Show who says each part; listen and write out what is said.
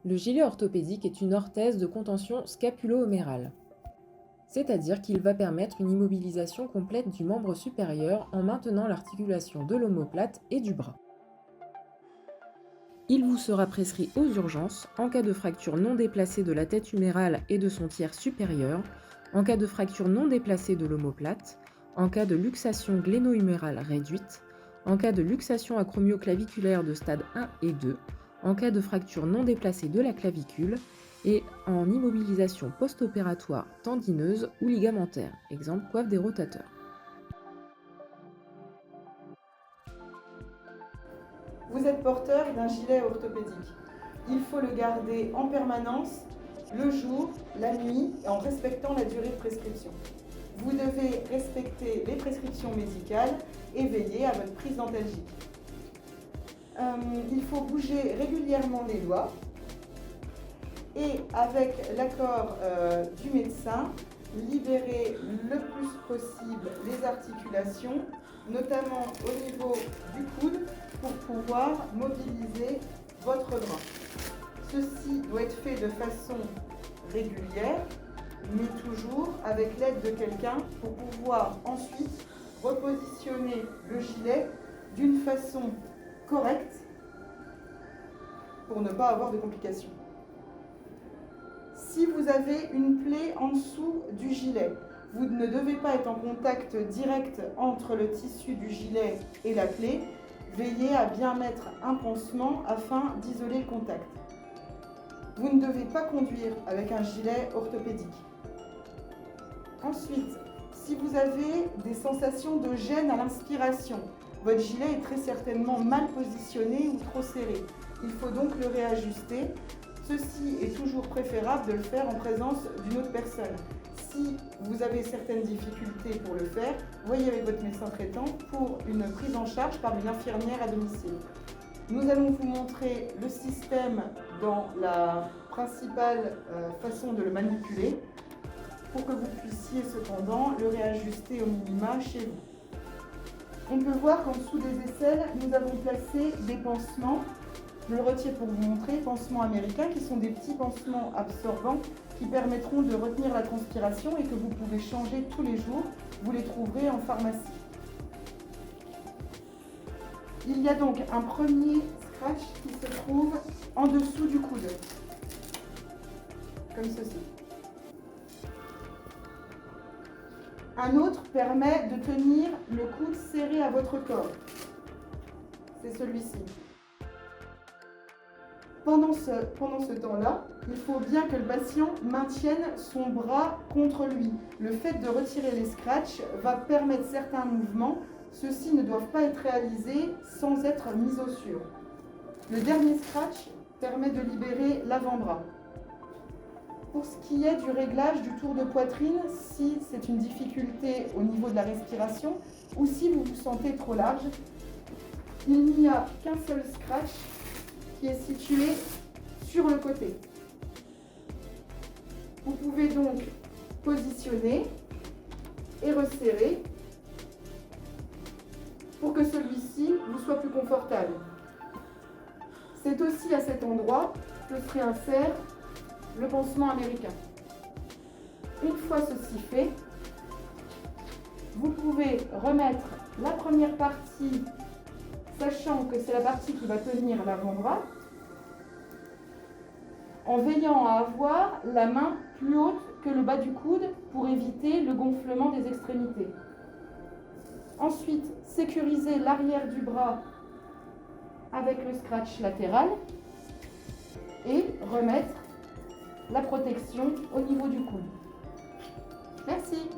Speaker 1: Le gilet orthopédique est une orthèse de contention scapulo-humérale, c'est-à-dire qu'il va permettre une immobilisation complète du membre supérieur en maintenant l'articulation de l'omoplate et du bras. Il vous sera prescrit aux urgences en cas de fracture non déplacée de la tête humérale et de son tiers supérieur, en cas de fracture non déplacée de l'omoplate, en cas de luxation gléno-humérale réduite, en cas de luxation acromioclaviculaire de stade 1 et 2, en cas de fracture non déplacée de la clavicule et en immobilisation post-opératoire tendineuse ou ligamentaire, exemple coiffe des rotateurs.
Speaker 2: Vous êtes porteur d'un gilet orthopédique. Il faut le garder en permanence, le jour, la nuit, en respectant la durée de prescription. Vous devez respecter les prescriptions médicales et veiller à votre prise dentalgique. Il faut bouger régulièrement les doigts et avec l'accord du médecin, libérer le plus possible les articulations, notamment au niveau du coude, pour pouvoir mobiliser votre bras. Ceci doit être fait de façon régulière, mais toujours avec l'aide de quelqu'un pour pouvoir ensuite repositionner le gilet d'une façon correcte pour ne pas avoir de complications. Si vous avez une plaie en dessous du gilet, vous ne devez pas être en contact direct entre le tissu du gilet et la plaie. Veillez à bien mettre un pansement afin d'isoler le contact. Vous ne devez pas conduire avec un gilet orthopédique. Ensuite, si vous avez des sensations de gêne à l'inspiration, votre gilet est très certainement mal positionné ou trop serré. Il faut donc le réajuster. Ceci est toujours préférable de le faire en présence d'une autre personne. Si vous avez certaines difficultés pour le faire, voyez avec votre médecin traitant pour une prise en charge par une infirmière à domicile. Nous allons vous montrer le système dans la principale façon de le manipuler pour que vous puissiez cependant le réajuster au minima chez vous. On peut voir qu'en dessous des aisselles, nous avons placé des pansements. Je le retire pour vous montrer, pansements américains qui sont des petits pansements absorbants qui permettront de retenir la transpiration et que vous pouvez changer tous les jours. Vous les trouverez en pharmacie. Il y a donc un premier scratch qui se trouve en dessous du coude, comme ceci. Un autre permet de tenir le coude serré à votre corps. C'est celui-ci. Pendant ce temps-là, il faut bien que le patient maintienne son bras contre lui. Le fait de retirer les scratchs va permettre certains mouvements. Ceux-ci ne doivent pas être réalisés sans être mis au sûr. Le dernier scratch permet de libérer l'avant-bras. Pour ce qui est du réglage du tour de poitrine, si c'est une difficulté au niveau de la respiration ou si vous vous sentez trop large, il n'y a qu'un seul scratch qui est situé sur le côté. Vous pouvez donc positionner et resserrer pour que celui-ci vous soit plus confortable. C'est aussi à cet endroit que se réinsère le pansement américain. Une fois ceci fait, vous pouvez remettre la première partie, sachant que c'est la partie qui va tenir l'avant-bras, en veillant à avoir la main plus haute que le bas du coude pour éviter le gonflement des extrémités. Ensuite, sécuriser l'arrière du bras avec le scratch latéral et remettre la protection au niveau du coude. Merci.